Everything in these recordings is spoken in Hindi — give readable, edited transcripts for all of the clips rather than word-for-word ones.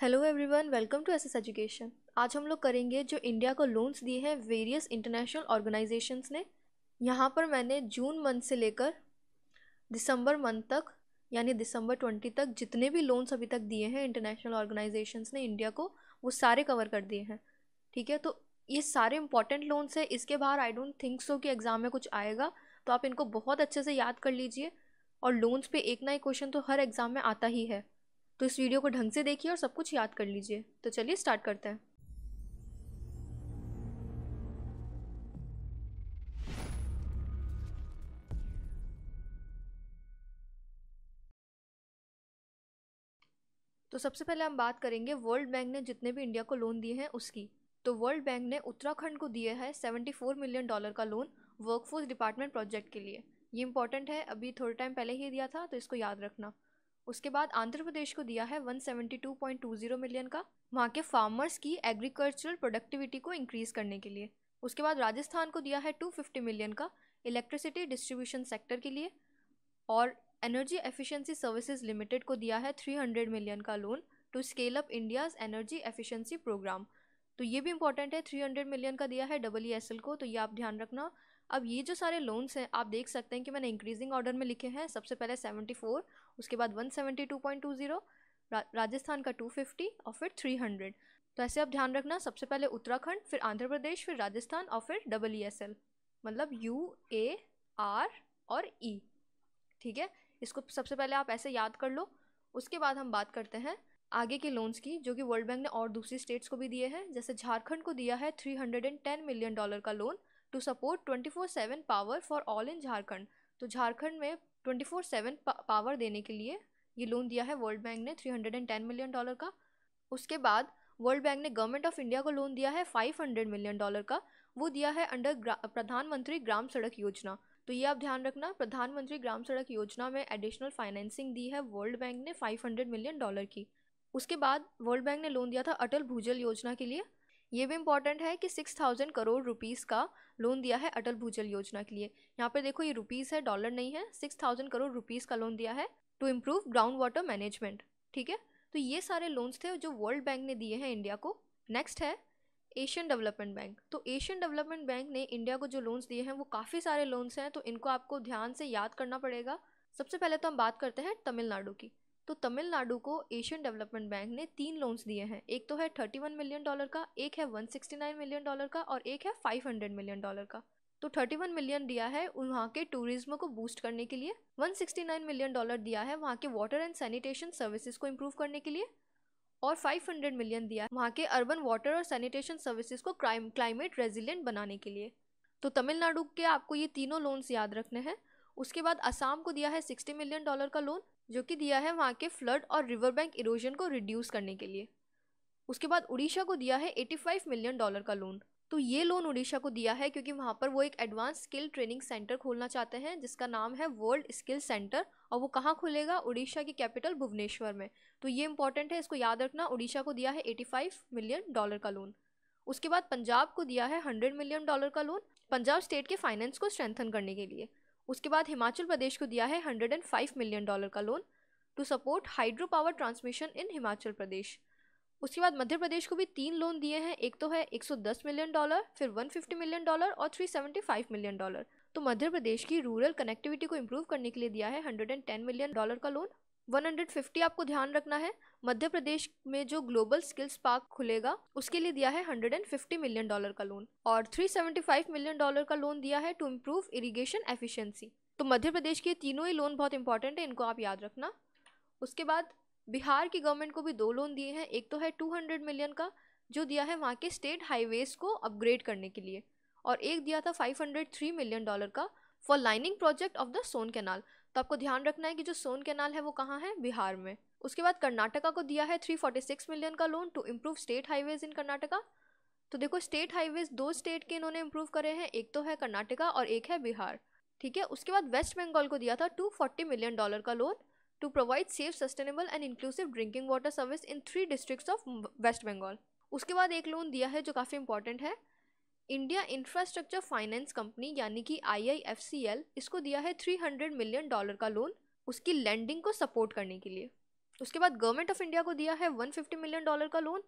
Hello everyone, welcome to SS education. आज हम लोग करेंगे जो इंडिया को लोन्स दिए हैं वेरियस इंटरनेशनल ऑर्गेनाइजेशंस ने। यहाँ पर मैंने जून मंथ से लेकर दिसंबर मंथ तक यानी दिसंबर 20 तक जितने भी लोन्स अभी तक दिए हैं इंटरनेशनल ऑर्गेनाइजेशंस ने इंडिया को, वो सारे कवर कर दिए हैं। ठीक है, तो ये सारे इंपॉर्टेंट लोन्स है। इसके बाहर आई डोंट थिंक सो कि एग्जाम में कुछ आएगा, तो आप इनको बहुत अच्छे से याद कर लीजिए। और लोन्स पे एक ना एक क्वेश्चन तो हर एग्जाम में आता ही है, तो इस वीडियो को ढंग से देखिए और सब कुछ याद कर लीजिए। तो चलिए स्टार्ट करते हैं। तो सबसे पहले हम बात करेंगे वर्ल्ड बैंक ने जितने भी इंडिया को लोन दिए हैं उसकी। तो वर्ल्ड बैंक ने उत्तराखंड को दिए है $74 मिलियन का लोन वर्कफोर्स डिपार्टमेंट प्रोजेक्ट के लिए। ये इंपॉर्टेंट है, अभी थोड़े टाइम पहले ही दिया था, तो इसको याद रखना। उसके बाद आंध्र प्रदेश को दिया है 172.20 मिलियन का, वहाँ के फार्मर्स की एग्रीकल्चरल प्रोडक्टिविटी को इंक्रीज करने के लिए। उसके बाद राजस्थान को दिया है 250 मिलियन का इलेक्ट्रिसिटी डिस्ट्रीब्यूशन सेक्टर के लिए। और एनर्जी एफिशिएंसी सर्विसेज लिमिटेड को दिया है 300 मिलियन का loan to scale up India's energy efficiency programme. तो ये भी इंपॉर्टेंट है, 300 मिलियन का दिया है EESL को, तो ये आप ध्यान रखना। अब ये जो सारे लोन्स हैं आप देख सकते हैं कि मैंने इंक्रीजिंग ऑर्डर में लिखे हैं। सबसे पहले 74, उसके बाद 172.20, राजस्थान का 250 और फिर 300। तो ऐसे आप ध्यान रखना, सबसे पहले उत्तराखंड, फिर आंध्र प्रदेश, फिर राजस्थान और फिर EESL, मतलब UAR और E। ठीक है, इसको सबसे पहले आप ऐसे याद कर लो। उसके बाद हम बात करते हैं आगे के लोन्स की, जो कि वर्ल्ड बैंक ने और दूसरी स्टेट्स को भी दिए हैं। जैसे झारखंड को दिया है $310 मिलियन का loan to support 24/7 power for all in Jharkhand. तो झारखंड में 24/7 पावर देने के लिए ये लोन दिया है वर्ल्ड बैंक ने $310 मिलियन का। उसके बाद वर्ल्ड बैंक ने गवर्नमेंट ऑफ इंडिया को लोन दिया है $500 मिलियन का। वो दिया है अंडर प्रधानमंत्री ग्राम सड़क योजना। तो ये आप ध्यान रखना, प्रधानमंत्री ग्राम सड़क योजना में एडिशनल फाइनेंसिंग दी है वर्ल्ड बैंक ने $500 मिलियन की। उसके बाद वर्ल्ड बैंक ने लोन दिया था अटल भूजल योजना के लिए। ये भी इंपॉर्टेंट है कि 6000 करोड़ रुपीस का लोन दिया है अटल भूजल योजना के लिए। यहाँ पे देखो, ये रुपीस है, डॉलर नहीं है। 6000 करोड़ रुपीस का लोन दिया है to improve ground water management. ठीक है, तो ये सारे लोन्स थे जो वर्ल्ड बैंक ने दिए हैं इंडिया को। नेक्स्ट है एशियन डेवलपमेंट बैंक। तो एशियन डेवलपमेंट बैंक ने इंडिया को जो लोन्स दिए हैं वो काफ़ी सारे लोन्स हैं, तो इनको आपको ध्यान से याद करना पड़ेगा। सबसे पहले तो हम बात करते हैं तमिलनाडु की। तो तमिलनाडु को एशियन डेवलपमेंट बैंक ने 3 लोन्स दिए हैं। एक तो है $31 मिलियन का, एक है $169 मिलियन का और एक है $500 मिलियन का। तो 31 मिलियन दिया है वहाँ के टूरिज्म को बूस्ट करने के लिए, $169 मिलियन दिया है वहाँ के वाटर एंड सैनिटेशन सर्विसेज को इम्प्रूव करने के लिए, और 500 मिलियन दिया वहाँ के अर्बन वाटर और सैनिटेशन सर्विसेज को क्लाइमेट रेजिलिएंट बनाने के लिए। तो तमिलनाडु के आपको ये तीनों लोन्स याद रखने हैं। उसके बाद असम को दिया है $60 मिलियन का लोन, जो कि दिया है वहाँ के फ्लड और रिवर बैंक इरोजन को रिड्यूस करने के लिए। उसके बाद उड़ीसा को दिया है $85 मिलियन का लोन। तो ये लोन उड़ीसा को दिया है क्योंकि वहाँ पर वो एक एडवांस स्किल ट्रेनिंग सेंटर खोलना चाहते हैं जिसका नाम है वर्ल्ड स्किल सेंटर, और वो कहाँ खुलेगा? उड़ीसा की कैपिटल भुवनेश्वर में। तो ये इंपॉर्टेंट है, इसको याद रखना। उड़ीसा को दिया है $85 मिलियन का लोन। उसके बाद पंजाब को दिया है $100 मिलियन का लोन, पंजाब स्टेट के फाइनेंस को स्ट्रेंथन करने के लिए। उसके बाद हिमाचल प्रदेश को दिया है $105 मिलियन का loan to support hydro power transmission in Himachal Pradesh. उसके बाद मध्य प्रदेश को भी 3 लोन दिए हैं। एक तो है $110 मिलियन, फिर $150 मिलियन और $375 मिलियन। तो मध्य प्रदेश की रूरल कनेक्टिविटी को इम्प्रूव करने के लिए दिया है $110 मिलियन का लोन। 150 आपको ध्यान रखना है, मध्य प्रदेश में जो ग्लोबल स्किल्स पार्क खुलेगा उसके लिए दिया है $150 मिलियन का लोन, और $375 मिलियन का लोन दिया है टू इम्प्रूव इरिगेशन एफिशिएंसी। तो मध्य प्रदेश के तीनों ही लोन बहुत इंपॉर्टेंट है, इनको आप याद रखना। उसके बाद बिहार की गवर्नमेंट को भी 2 लोन दिए हैं। एक तो है 200 मिलियन का, जो दिया है वहाँ के स्टेट हाईवेज को अपग्रेड करने के लिए, और एक दिया था $503 मिलियन का for lining project of the Son canal. तो आपको ध्यान रखना है कि जो सोन कैनाल है वो कहाँ है? बिहार में। उसके बाद कर्नाटका को दिया है $346 मिलियन का loan to improve state highways in Karnataka. तो देखो, स्टेट हाईवेज 2 स्टेट के इन्होंने इम्प्रूव करे हैं, एक तो है कर्नाटका और एक है बिहार। ठीक है, उसके बाद वेस्ट बंगाल को दिया था $240 मिलियन का loan to provide safe, sustainable and inclusive drinking water service in 3 districts of West Bengal। उसके बाद एक लोन दिया है जो काफ़ी इंपॉर्टेंट है, इंडिया इंफ्रास्ट्रक्चर फाइनेंस कंपनी यानी कि IIFCL, इसको दिया है $300 मिलियन का लोन उसकी लैंडिंग को सपोर्ट करने के लिए। उसके बाद गवर्नमेंट ऑफ इंडिया को दिया है $150 मिलियन का लोन।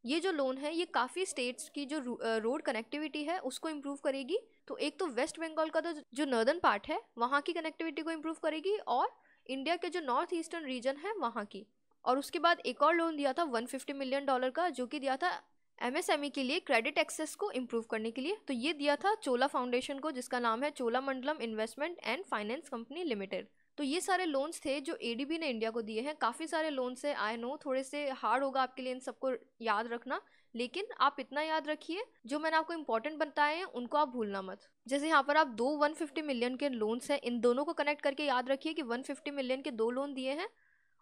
ये जो लोन है ये काफ़ी स्टेट्स की जो रोड कनेक्टिविटी है उसको इम्प्रूव करेगी। तो एक तो वेस्ट बंगाल का तो जो नॉर्दर्न पार्ट है वहाँ की कनेक्टिविटी को इम्प्रूव करेगी, और इंडिया के जो नॉर्थ ईस्टर्न रीजन है वहाँ की। और उसके बाद एक और लोन दिया था $150 मिलियन का, जो कि दिया था MSME के लिए क्रेडिट एक्सेस को इम्प्रूव करने के लिए। तो ये दिया था चोला फाउंडेशन को, जिसका नाम है Cholamandalam investment and finance company limited. तो ये सारे लोन्स थे जो ADB ने इंडिया को दिए हैं। काफ़ी सारे लोन्स है, आई नो थोड़े से हार्ड होगा आपके लिए इन सबको याद रखना, लेकिन आप इतना याद रखिए जो मैंने आपको इंपॉर्टेंट बताए हैं उनको आप भूलना मत। जैसे यहाँ पर आप दो 150 मिलियन के लोन्स हैं, इन दोनों को कनेक्ट करके याद रखिए कि 150 मिलियन के 2 लोन दिए हैं।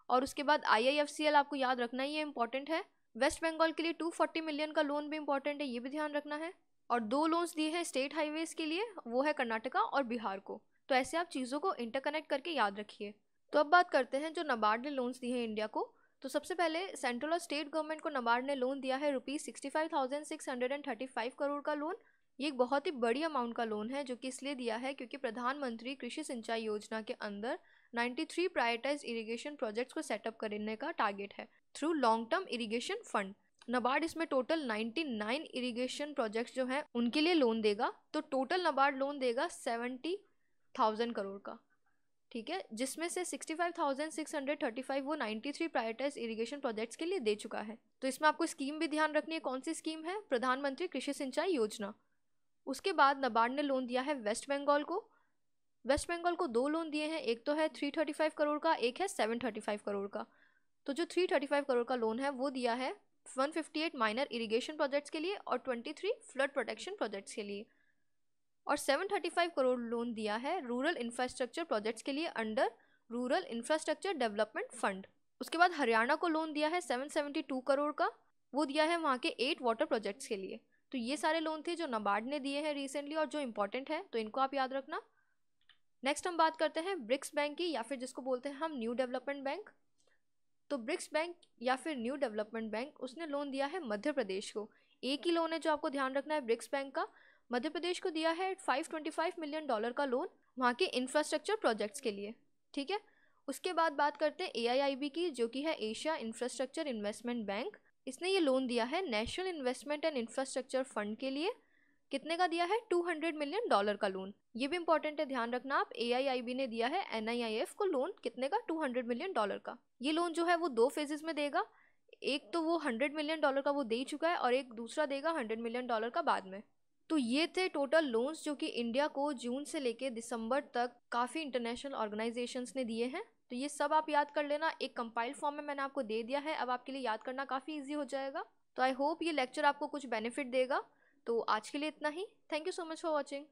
और उसके बाद IIFCL आपको याद रखना ही, ये इंपॉर्टेंट है। वेस्ट बंगाल के लिए 240 मिलियन का लोन भी इंपॉर्टेंट है, ये भी ध्यान रखना है। और 2 लोन्स दिए हैं स्टेट हाईवेज के लिए, वो है कर्नाटका और बिहार को। तो ऐसे आप चीज़ों को इंटरकनेक्ट करके याद रखिए। तो अब बात करते हैं जो नाबार्ड ने लोन्स दिए हैं इंडिया को। तो सबसे पहले सेंट्रल और स्टेट गवर्नमेंट को नाबार्ड ने लोन दिया है ₹65,635 करोड़ का लोन। ये एक बहुत ही बड़ी अमाउंट का लोन है, जो कि इसलिए दिया है क्योंकि प्रधानमंत्री कृषि सिंचाई योजना के अंदर 93 प्रायोरिटाइज्ड इरिगेशन प्रोजेक्ट्स को सेटअप करने का टारगेट है through long term irrigation fund. NABARD इसमें टोटल 99 इरिगेशन प्रोजेक्ट्स जो हैं उनके लिए लोन देगा। तो टोटल नाबार्ड लोन देगा 70,000 करोड़ का, ठीक है, जिसमें से 65,635 वो 93 प्रायोरिटाइज इरिगेशन प्रोजेक्ट्स के लिए दे चुका है। तो इसमें आपको स्कीम भी ध्यान रखनी है, कौन सी स्कीम है, प्रधानमंत्री कृषि सिंचाई योजना। उसके बाद नाबार्ड ने लोन दिया है वेस्ट बंगाल को। वेस्ट बंगाल को 2 लोन दिए हैं, एक तो है 335 करोड़ का, एक है 735 करोड़ का। तो जो 335 करोड़ का लोन है वो दिया है 158 माइनर इरिगेशन प्रोजेक्ट्स के लिए और 23 फ्लड प्रोटेक्शन प्रोजेक्ट्स के लिए। और 735 करोड़ लोन दिया है रूरल इंफ्रास्ट्रक्चर प्रोजेक्ट्स के लिए under rural infrastructure development fund. उसके बाद हरियाणा को लोन दिया है 772 करोड़ का, वो दिया है वहाँ के 8 वाटर प्रोजेक्ट्स के लिए। तो ये सारे लोन थे जो नाबार्ड ने दिए हैं रिसेंटली और जो इंपॉर्टेंट है, तो इनको आप याद रखना। नेक्स्ट हम बात करते हैं ब्रिक्स बैंक की, या फिर जिसको बोलते हैं हम न्यू डेवलपमेंट बैंक। तो ब्रिक्स बैंक या फिर न्यू डेवलपमेंट बैंक उसने लोन दिया है मध्य प्रदेश को। एक ही लोन है जो आपको ध्यान रखना है ब्रिक्स बैंक का। मध्य प्रदेश को दिया है $525 मिलियन का लोन वहाँ के इंफ्रास्ट्रक्चर प्रोजेक्ट्स के लिए, ठीक है। उसके बाद बात करते हैं AIIB की, जो कि है एशिया इंफ्रास्ट्रक्चर इन्वेस्टमेंट बैंक। इसने ये लोन दिया है national investment and infrastructure fund के लिए। कितने का दिया है, $200 मिलियन का लोन। ये भी इंपॉर्टेंट है, ध्यान रखना आप। AIIB ने दिया है NIIF को लोन कितने का, $200 मिलियन का। ये लोन जो है वो 2 फेजेस में देगा। एक तो वो $100 मिलियन का वो दे ही चुका है, और एक दूसरा देगा $100 मिलियन का बाद में। तो ये थे टोटल लोन्स जो कि इंडिया को जून से लेके दिसंबर तक काफ़ी इंटरनेशनल ऑर्गेनाइजेशंस ने दिए हैं। तो ये सब आप याद कर लेना, एक कंपाइल्ड फॉर्म में मैंने आपको दे दिया है, अब आपके लिए याद करना काफ़ी इजी हो जाएगा। तो आई होप ये लेक्चर आपको कुछ बेनिफिट देगा। तो आज के लिए इतना ही। Thank you so much for watching.